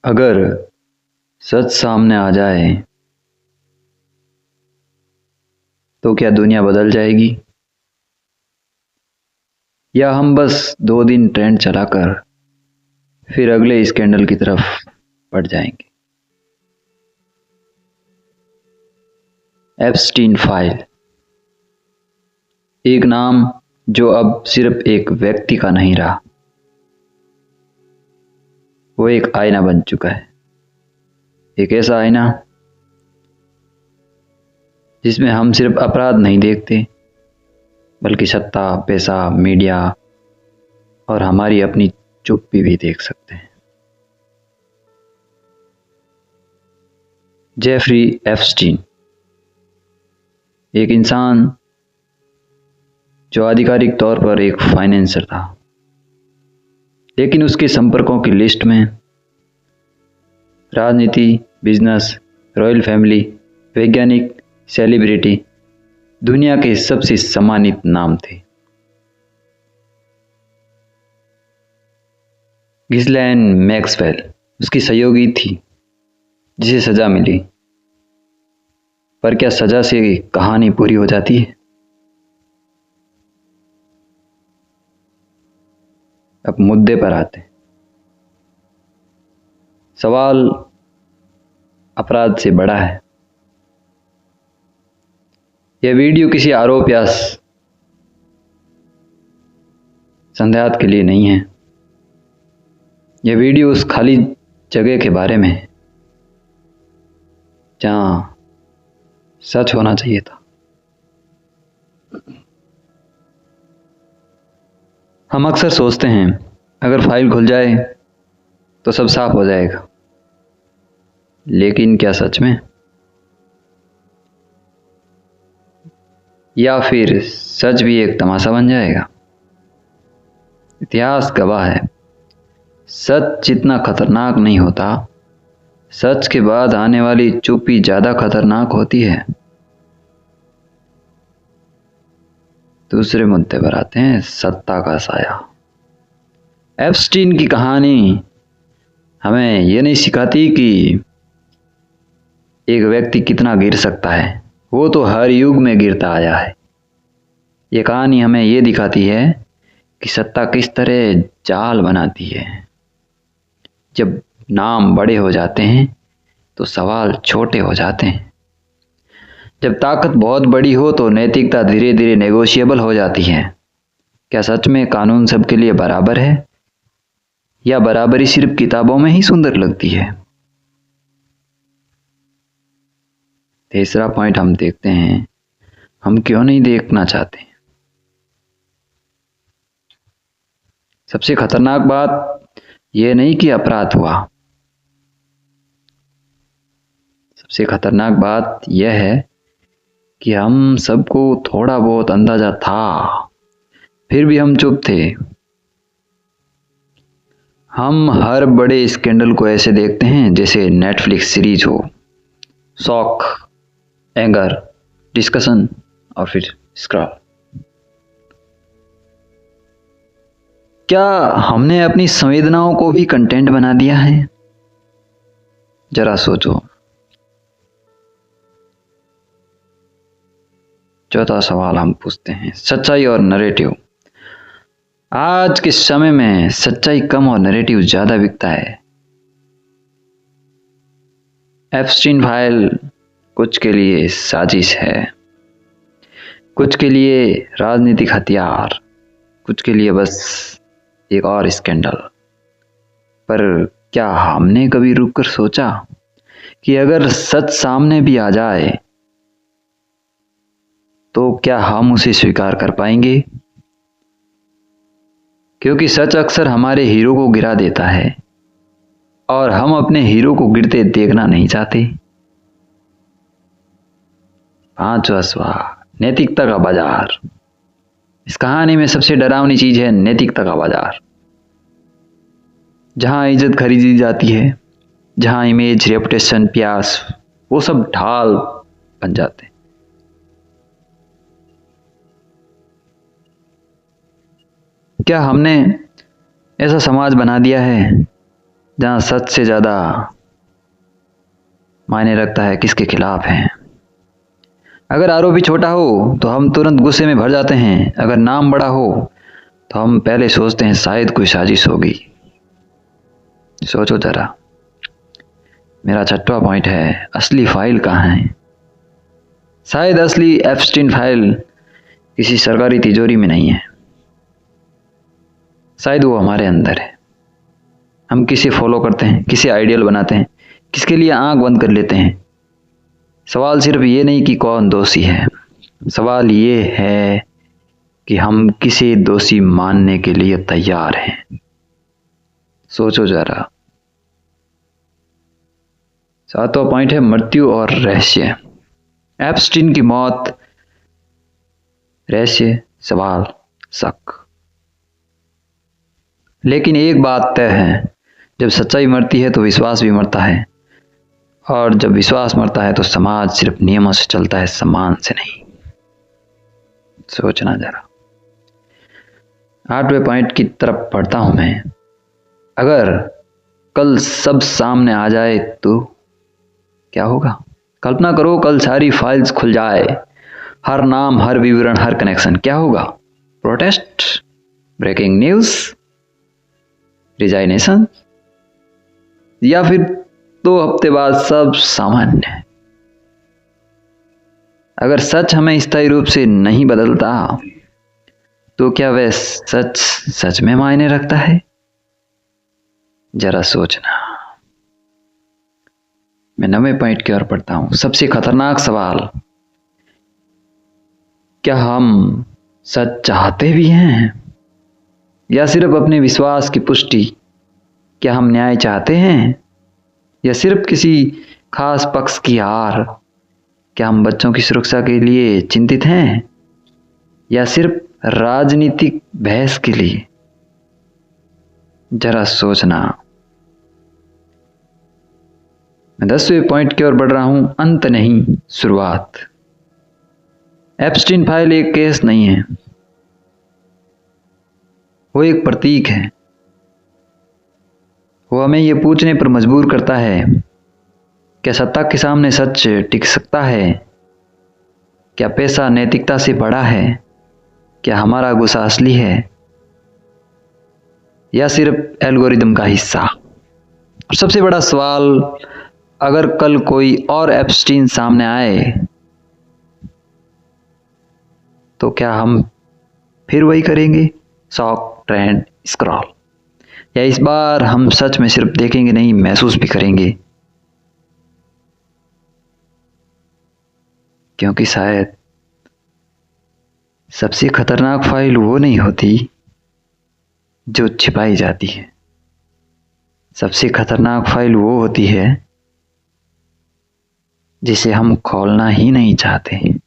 अगर सच सामने आ जाए तो क्या दुनिया बदल जाएगी, या हम बस 2 दिन ट्रेंड चलाकर फिर अगले स्कैंडल की तरफ बढ़ जाएंगे। एप्स्टीन फाइल, एक नाम जो अब सिर्फ एक व्यक्ति का नहीं रहा, वो एक आईना बन चुका है। एक ऐसा आईना जिसमें हम सिर्फ अपराध नहीं देखते, बल्कि सत्ता, पैसा, मीडिया और हमारी अपनी चुप्पी भी देख सकते हैं। जेफरी एप्स्टीन, एक इंसान जो आधिकारिक तौर पर एक फाइनेंसर था, लेकिन उसके संपर्कों की लिस्ट में राजनीति, बिजनेस, रॉयल फैमिली, वैज्ञानिक, सेलिब्रिटी, दुनिया के सबसे सम्मानित नाम थे। गिस्लैन मैक्सवेल उसकी सहयोगी थी जिसे सजा मिली। पर क्या सजा से कहानी पूरी हो जाती है? अब मुद्दे पर आते हैं। सवाल अपराध से बड़ा है। यह वीडियो किसी आरोप या संदेह के लिए नहीं है। यह वीडियो उस खाली जगह के बारे में है जहां सच होना चाहिए था। हम अक्सर सोचते हैं अगर फाइल खुल जाए तो सब साफ हो जाएगा, लेकिन क्या सच में? या फिर सच भी एक तमाशा बन जाएगा? इतिहास गवाह है, सच जितना खतरनाक नहीं होता, सच के बाद आने वाली चुप्पी ज्यादा खतरनाक होती है। दूसरे मुद्दे पर आते हैं, सत्ता का साया। एप्स्टीन की कहानी हमें यह नहीं सिखाती कि एक व्यक्ति कितना गिर सकता है, वो तो हर युग में गिरता आया है। ये कहानी हमें ये दिखाती है कि सत्ता किस तरह जाल बनाती है। जब नाम बड़े हो जाते हैं तो सवाल छोटे हो जाते हैं। जब ताकत बहुत बड़ी हो तो नैतिकता धीरे धीरे नेगोशिएबल हो जाती है। क्या सच में कानून सबके लिए बराबर है, या बराबरी सिर्फ किताबों में ही सुंदर लगती है? तीसरा पॉइंट हम देखते हैं, हम क्यों नहीं देखना चाहते। सबसे खतरनाक बात यह नहीं कि अपराध हुआ, सबसे खतरनाक बात यह है कि हम सबको थोड़ा बहुत अंदाजा था, फिर भी हम चुप थे। हम हर बड़े स्कैंडल को ऐसे देखते हैं जैसे नेटफ्लिक्स सीरीज हो, शॉक, एंगर, डिस्कशन और फिर स्क्रॉल। क्या हमने अपनी संवेदनाओं को भी कंटेंट बना दिया है? जरा सोचो। चौथा सवाल हम पूछते हैं, सच्चाई और नैरेटिव। आज के समय में सच्चाई कम और नैरेटिव ज्यादा बिकता है। एप्स्टीन फाइल कुछ के लिए साजिश है, कुछ के लिए राजनीतिक हथियार, कुछ के लिए बस एक और स्कैंडल। पर क्या हमने कभी रुककर सोचा कि अगर सच सामने भी आ जाए तो क्या हम उसे स्वीकार कर पाएंगे? क्योंकि सच अक्सर हमारे हीरो को गिरा देता है और हम अपने हीरो को गिरते देखना नहीं चाहते। पांचवा सवाल, नैतिकता का बाजार। इस कहानी में सबसे डरावनी चीज है नैतिकता का बाजार। जहां इज्जत खरीदी जाती है, जहां इमेज, रेपुटेशन, प्यास, वो सब ढाल बन जाते हैं। क्या हमने ऐसा समाज बना दिया है जहाँ सच से ज़्यादा मायने रखता है किसके खिलाफ हैं। अगर आरोपी छोटा हो तो हम तुरंत गुस्से में भर जाते हैं, अगर नाम बड़ा हो तो हम पहले सोचते हैं शायद कोई साजिश होगी। सोचो जरा। मेरा 6वां पॉइंट है, असली फाइल कहाँ है। शायद असली एप्स्टीन फाइल किसी सरकारी तिजोरी में नहीं है, शायद वो हमारे अंदर है। हम किसे फॉलो करते हैं, किसे आइडियल बनाते हैं, किसके लिए आंख बंद कर लेते हैं। सवाल सिर्फ ये नहीं कि कौन दोषी है, सवाल ये है कि हम किसे दोषी मानने के लिए तैयार हैं। सोचो जरा। 7वां पॉइंट है, मृत्यु और रहस्य। एप्स्टीन की मौत, रहस्य, सवाल, शक। लेकिन एक बात तय है, जब सच्चाई मरती है तो विश्वास भी मरता है, और जब विश्वास मरता है तो समाज सिर्फ नियमों से चलता है, सम्मान से नहीं। सोचना जरा। 8वें पॉइंट की तरफ पढ़ता हूं मैं। अगर कल सब सामने आ जाए तो क्या होगा। कल्पना करो कल सारी फाइल्स खुल जाए, हर नाम, हर विवरण, हर कनेक्शन। क्या होगा। प्रोटेस्ट, ब्रेकिंग न्यूज, रिजाइनेशन, या फिर 2 हफ्ते बाद सब सामान्य। अगर सच हमें स्थायी रूप से नहीं बदलता तो क्या वह सच सच में मायने रखता है। जरा सोचना। मैं 9वें पॉइंट की ओर पढ़ता हूं। सबसे खतरनाक सवाल, क्या हम सच चाहते भी हैं या सिर्फ अपने विश्वास की पुष्टि। क्या हम न्याय चाहते हैं या सिर्फ किसी खास पक्ष की हार। क्या हम बच्चों की सुरक्षा के लिए चिंतित हैं या सिर्फ राजनीतिक बहस के लिए। जरा सोचना। मैं 10वें पॉइंट की ओर बढ़ रहा हूं। अंत नहीं, शुरुआत। एप्स्टीन फाइल एक केस नहीं है, वो एक प्रतीक है। वो हमें ये पूछने पर मजबूर करता है, क्या सत्ता के सामने सच टिक सकता है। क्या पैसा नैतिकता से बड़ा है। क्या हमारा गुस्सा असली है या सिर्फ एल्गोरिदम का हिस्सा। और सबसे बड़ा सवाल, अगर कल कोई और एप्स्टीन सामने आए तो क्या हम फिर वही करेंगे, शॉक, ट्रेंड, स्क्रॉल, या इस बार हम सच में सिर्फ देखेंगे नहीं, महसूस भी करेंगे। क्योंकि शायद सबसे खतरनाक फाइल वो नहीं होती जो छिपाई जाती है, सबसे खतरनाक फाइल वो होती है जिसे हम खोलना ही नहीं चाहते।